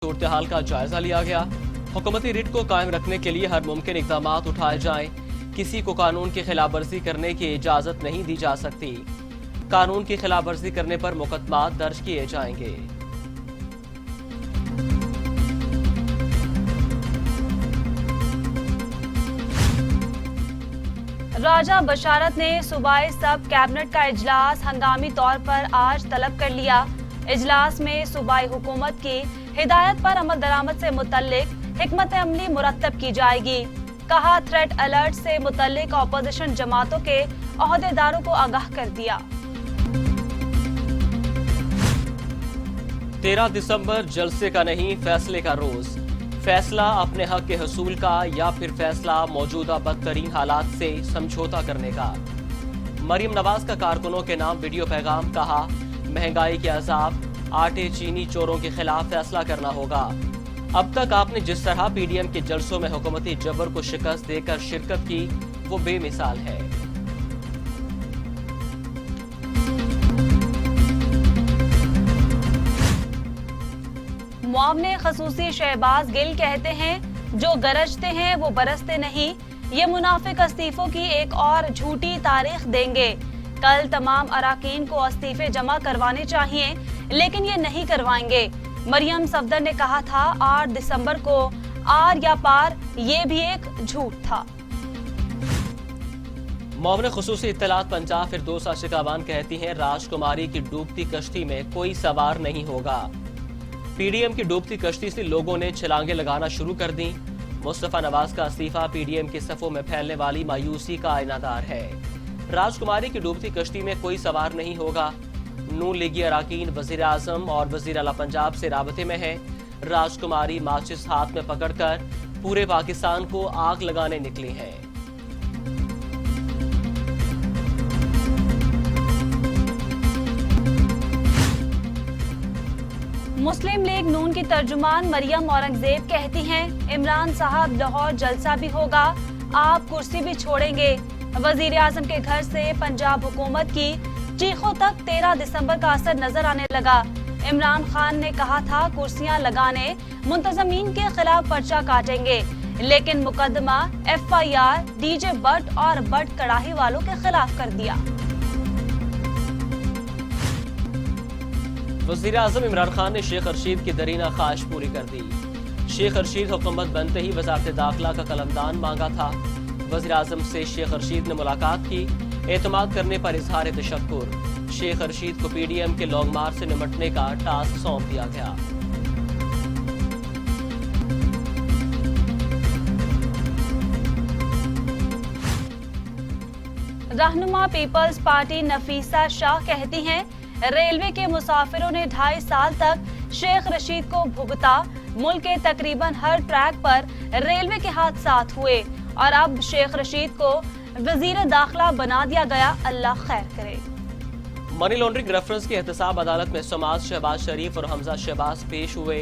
सूरत-ए-हाल का जायजा लिया गया। हुकूमती रिट को कायम रखने के लिए हर मुमकिन इक़दामात उठाए जाएं। किसी को कानून की खिलाफवर्जी करने की इजाज़त नहीं दी जा सकती। कानून की खिलाफवर्जी करने पर मुकदमात दर्ज किए जाएंगे। राजा बशारत ने सूबाई सब कैबिनेट का इजलास हंगामी तौर पर आज तलब कर लिया। इजलास में सूबाई हुकूमत की हिदायत पर अमल दरामद से मुतल्लिक हिकमत अमली मुरत्तब की जाएगी। कहा, थ्रेट अलर्ट से मुतल्लिक अपोजिशन जमातों के ओहदेदारों को आगाह कर दिया। 13 दिसंबर जलसे का नहीं, फैसले का रोज। फैसला अपने हक के हसूल का या फिर फैसला मौजूदा बदतरीन हालात से समझौता करने का। मरियम नवाज का कारकुनों के नाम वीडियो पैगाम। कहा, महंगाई के अजाब, आटे चीनी चोरों के खिलाफ फैसला करना होगा। अब तक आपने जिस तरह पीडीएम के जलसों में हुकूमती जबर को शिकस्त देकर शिरकत की, वो बेमिसाल है। मुआवने खसूसी शहबाज गिल कहते हैं, जो गरजते हैं वो बरसते नहीं। ये मुनाफिक इस्तीफों की एक और झूठी तारीख देंगे। कल तमाम अराकीन को इस्तीफे जमा करवाने चाहिए, लेकिन ये नहीं करवाएंगे। मरियम सफदर ने कहा था 8 दिसंबर को आर या पार, ये भी एक झूठ था। मुआवने खुसूसी इत्तलात पंजाब फिरदौसा शिकावान कहती हैं, राजकुमारी की डूबती कश्ती में कोई सवार नहीं होगा। पीडीएम की डूबती कश्ती से लोगों ने छलांगे लगाना शुरू कर दी। मुस्तफा नवाज का इस्तीफा पीडीएम के सफों में फैलने वाली मायूसी का आईनादार है। राजकुमारी की डूबती कश्ती में कोई सवार नहीं होगा। नून लीगी अराकीन वजीर आजम और वजीर आला पंजाब से राबते में है। राजकुमारी माचिस हाथ में पकड़कर पूरे पाकिस्तान को आग लगाने निकली है। मुस्लिम लीग नून की तर्जुमान मरियम औरंगजेब कहती हैं, इमरान साहब लाहौर जलसा भी होगा, आप कुर्सी भी छोड़ेंगे। वजीर आजम के घर से पंजाब हुकूमत की चीखों तक 13 दिसंबर का असर नजर आने लगा। इमरान खान ने कहा था कुर्सियां लगाने मुंतजमीन के खिलाफ पर्चा काटेंगे, लेकिन मुकदमा FIR DJ बट और बट कड़ाही वालों के खिलाफ कर दिया। वजीर आजम इमरान खान ने शेख रशीद की दरीना ख्वाहिश पूरी कर दी। शेख रशीद हुकूमत बनते ही वजारत दाखिला का कलमदान मांगा था। वजीर आजम से शेख रशीद ने मुलाकात की, एतमाद करने पर इजहार तशक्कुर। शेख रशीद को पीडीएम के लॉन्ग मार्च से निमटने का टास्क सौंप दिया गया। रहनुमा पीपल्स पार्टी नफीसा शाह कहती हैं, रेलवे के मुसाफिरों ने 2.5 साल तक शेख रशीद को भुगता। मुल्क के तकरीबन हर ट्रैक पर रेलवे के हादसात हुए और अब शेख रशीद को वजीर दाखिला बना दिया गया। अल्लाह खैर करे। मनी लॉन्ड्रिंग रेफरेंस की एहतसाब अदालत में समाज शहबाज शरीफ और हमजा शहबाज पेश हुए।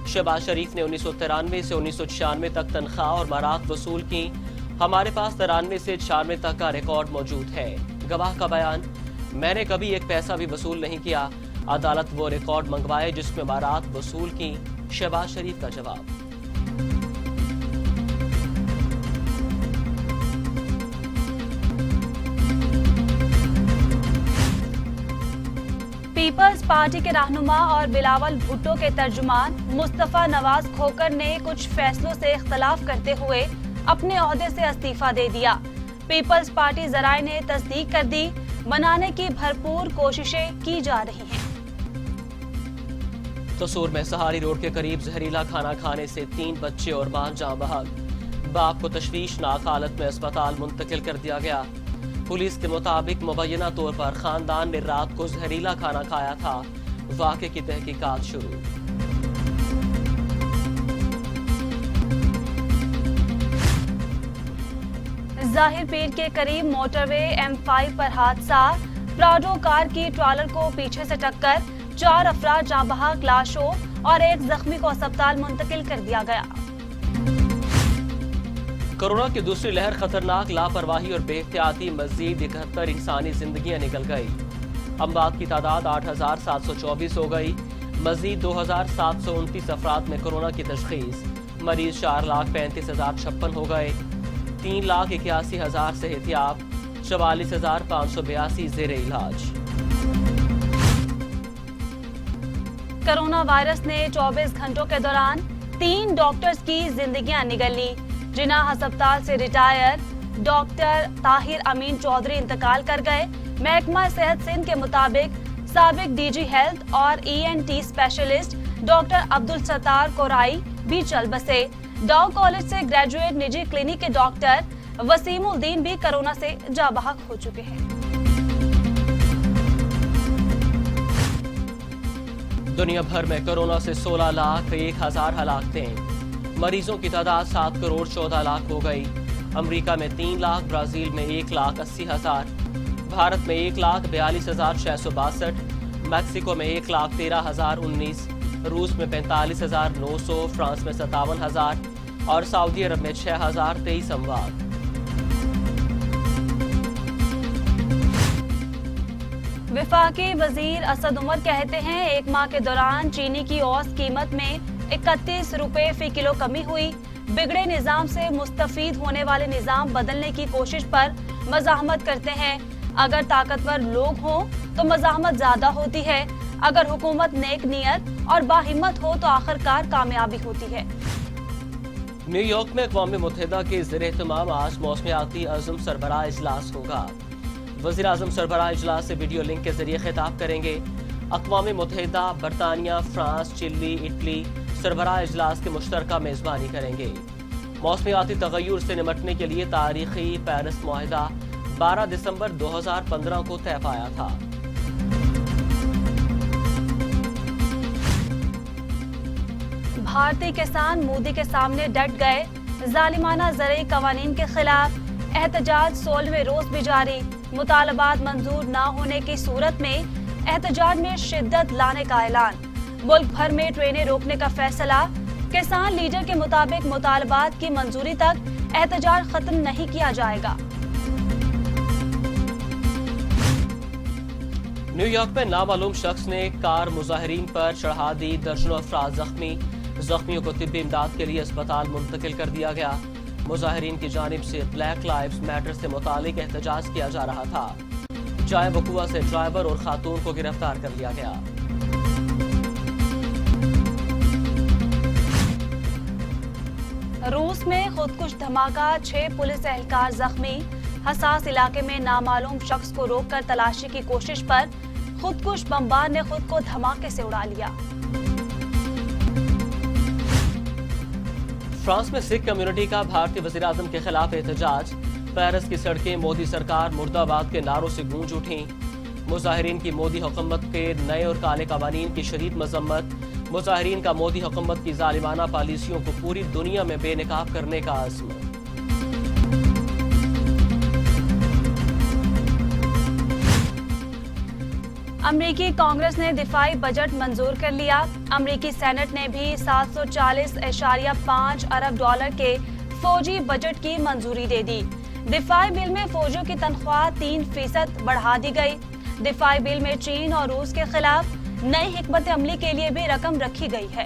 शहबाज शरीफ ने 1993 से 1996 तक तनख्वाह और मरात वसूल की। हमारे पास 93 से 96 तक का रिकॉर्ड मौजूद है। गवाह का बयान, मैंने कभी एक पैसा भी वसूल नहीं किया। अदालत वो रिकॉर्ड मंगवाए जिसमें मरात वसूल की। शहबाज शरीफ का जवाब। पीपल्स पार्टी के रहनुमा और बिलावल भुट्टो के तर्जुमान मुस्तफा नवाज खोकर ने कुछ फैसलों से इख्तलाफ करते हुए अपने ओहदे से इस्तीफा दे दिया। पीपल्स पार्टी जराए ने तस्दीक कर दी, बनाने की भरपूर कोशिशें की जा रही हैं। कसूर में सहारी रोड के करीब जहरीला खाना खाने से 3 बच्चे और मां जाँ बहक। बाप को तशवीशनाक हालत में अस्पताल मुंतकिल कर दिया गया। पुलिस के मुताबिक मुबैना तौर पर खानदान ने रात को जहरीला खाना खाया था। वाक़े की तहकीकात शुरू। जाहिर पीर के करीब मोटरवे M5 पर हादसा। प्राडो कार की ट्रॉलर को पीछे से टक्कर, 4 अफराद जाँ बहक, लाशों और एक जख्मी को अस्पताल मुंतकिल कर दिया गया। कोरोना की दूसरी लहर खतरनाक, लापरवाही और बेहतियाती मजीद 71 इंसानी जिंदगियां निकल गई। अमवात की तादाद 8724 हो गई। मजीद 2729 अफराद में कोरोना की तशखीस, मरीज 4,35,056 हो गए। 3,81,000 से एहतियात, 44,582 जेर इलाज। कोरोना वायरस ने 24 घंटों के दौरान 3 डॉक्टर्स की जिंदगियां निगल ली। जिना अस्पताल से रिटायर डॉक्टर ताहिर अमीन चौधरी इंतकाल कर गए। महकमा सेहत सिंध के मुताबिक साबिक डीजी हेल्थ और ENT specialist doctor Abdul Sattar Core i भी चल बसे। डॉ कॉलेज से ग्रेजुएट निजी क्लिनिक के डॉक्टर वसीमुद्दीन भी कोरोना से जाबाहक हो चुके हैं। दुनिया भर में कोरोना से 16,01,000 हलाकतें, मरीजों की तादाद 7,14,00,000 हो गई। अमेरिका में 3 लाख, ब्राजील में 1,80,000, भारत में 1,42,662, मैक्सिको में 1,13,019, रूस में 45,900, फ्रांस में 57,000 और सऊदी अरब में 6,023 अमवात। वफाकी वजीर असद उमर कहते हैं, एक माह के दौरान चीनी की औसत कीमत में 31 रुपए फी किलो कमी हुई। बिगड़े निजाम से मुस्तफीद होने वाले निजाम बदलने की कोशिश पर मज़ाहमत करते हैं। अगर ताकतवर लोग हों तो मज़ाहमत ज्यादा होती है, अगर हुकूमत नेक नियत और बाहिम्मत हो तो आखिरकार कामयाबी होती है। न्यूयॉर्क में अक़वाम मुत्तहिदा के ज़ेर-ए-एहतमाम आज मौसमियाती अज़्म सरबराह इजलास होगा। वज़ीर आज़म सरबराह इजलास से वीडियो लिंक के जरिए खिताब करेंगे। अक़वाम मुत्तहिदा, बरतानिया, फ्रांस, चिली, इटली सरबराह इजलास के मुश्तरका मेज़बानी करेंगे। मौसमियाती तग़य्युर से निमटने के लिए तारीख़ी पेरिस मुआहिदा 12 दिसंबर 2015 को तय पाया था। भारतीय किसान मोदी के सामने डट गए। जालिमाना ज़रई कवानीन के खिलाफ एहतजाज 16वें रोज भी जारी। मुतालबात मंजूर न होने की सूरत में एहतजाज में शिद्दत लाने का ऐलान। मुल्क भर में ट्रेनें रोकने का फैसला। किसान लीडर के मुताबिक मुतालबात की मंजूरी तक एहतजाज खत्म नहीं किया जाएगा। न्यूयॉर्क में नामालूम शख्स ने कार मुजाहिरीन पर चढ़ा दी, दर्जनों अफराद जख्मी। जख्मियों को तिब्बी इमदाद के लिए अस्पताल मुंतकिल कर दिया गया। मुजाहिरीन की जानिब से ब्लैक लाइव्स मैटर से मुतालिक एहतजाज किया जा रहा था। जाए वकुआ से ड्राइवर और खातून को गिरफ्तार कर लिया गया। रूस में खुदकुश धमाका, 6 पुलिस एहलकार जख्मी। हसास इलाके में नामालूम शख्स को रोककर तलाशी की कोशिश पर खुदकुश बमबार ने खुद को धमाके से उड़ा लिया। फ्रांस में सिख कम्युनिटी का भारतीय वज़ीर आज़म के खिलाफ एहतजाज। पेरिस की सड़कें मोदी सरकार मुर्दाबाद के नारों से गूंज उठी। मुजाहिरीन की मोदी हुकूमत के नए और काले कवानीन की शदीद मजम्मत। मुजाहिरीन का मोदी हुकूमत की जालिमाना पॉलिसियों को पूरी दुनिया में बेनकाब करने का अज़्म। अमरीकी कांग्रेस ने दिफाई बजट मंजूर कर लिया। अमरीकी सेनेट ने भी 740.5 अरब डॉलर के फौजी बजट की मंजूरी दे दी। दिफाई बिल में फौजियों की तनख्वाह 3% बढ़ा दी गई। दिफाई बिल में चीन और रूस के खिलाफ नई हिकमत अमली के लिए भी रकम रखी गई है।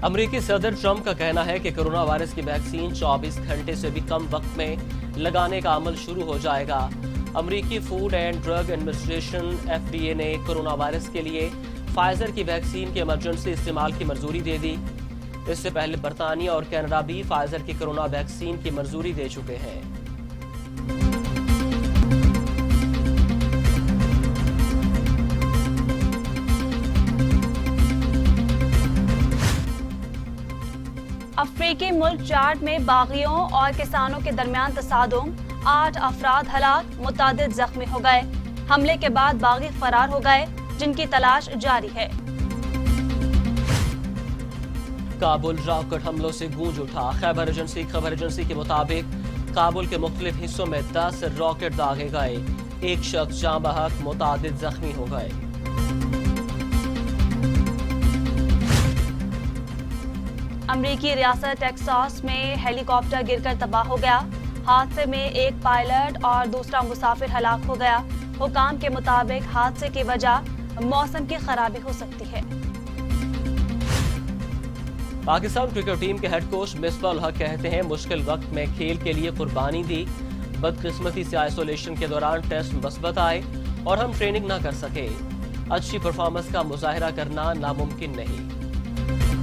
अमरीकी सदर ट्रंप का कहना है कि कोरोना वायरस की वैक्सीन 24 घंटे से भी कम वक्त में लगाने का अमल शुरू हो जाएगा। अमरीकी food and drug administration FDA ने कोरोना वायरस के लिए फाइजर की वैक्सीन के इमरजेंसी इस्तेमाल की मंजूरी दे दी। इससे पहले बरतानिया और कनाडा भी फाइजर की कोरोना वैक्सीन की मंजूरी दे चुके हैं। अफ्रीकी मुल्क चाड में बागियों और किसानों के दरमियान तसादुम, 8 अफराद हलाक, मुतादिद जख्मी हो गए। हमले के बाद बागी फरार हो गए, जिनकी तलाश जारी है। काबुल रॉकेट हमलों से गूंज उठा। खबर एजेंसी के मुताबिक काबुल के मुख्तलिफ हिस्सों में 10 रॉकेट दागे गए। एक शख्स जाँ बहक, मुतादिद जख्मी हो गए। अमरीकी रियासत टेक्सास में हेलीकॉप्टर गिरकर तबाह हो गया। हादसे में एक पायलट और दूसरा मुसाफिर हलाक हो गया। हुकाम के मुताबिक हादसे की वजह मौसम की खराबी हो सकती है। पाकिस्तान क्रिकेट टीम के हेड कोच मिसबाह उल हक कहते हैं, मुश्किल वक्त में खेल के लिए कुर्बानी दी, बदकिस्मती से आइसोलेशन के दौरान टेस्ट मस्बत आए और हम ट्रेनिंग ना कर सके। अच्छी परफॉर्मेंस का मुजाहरा करना नामुमकिन नहीं।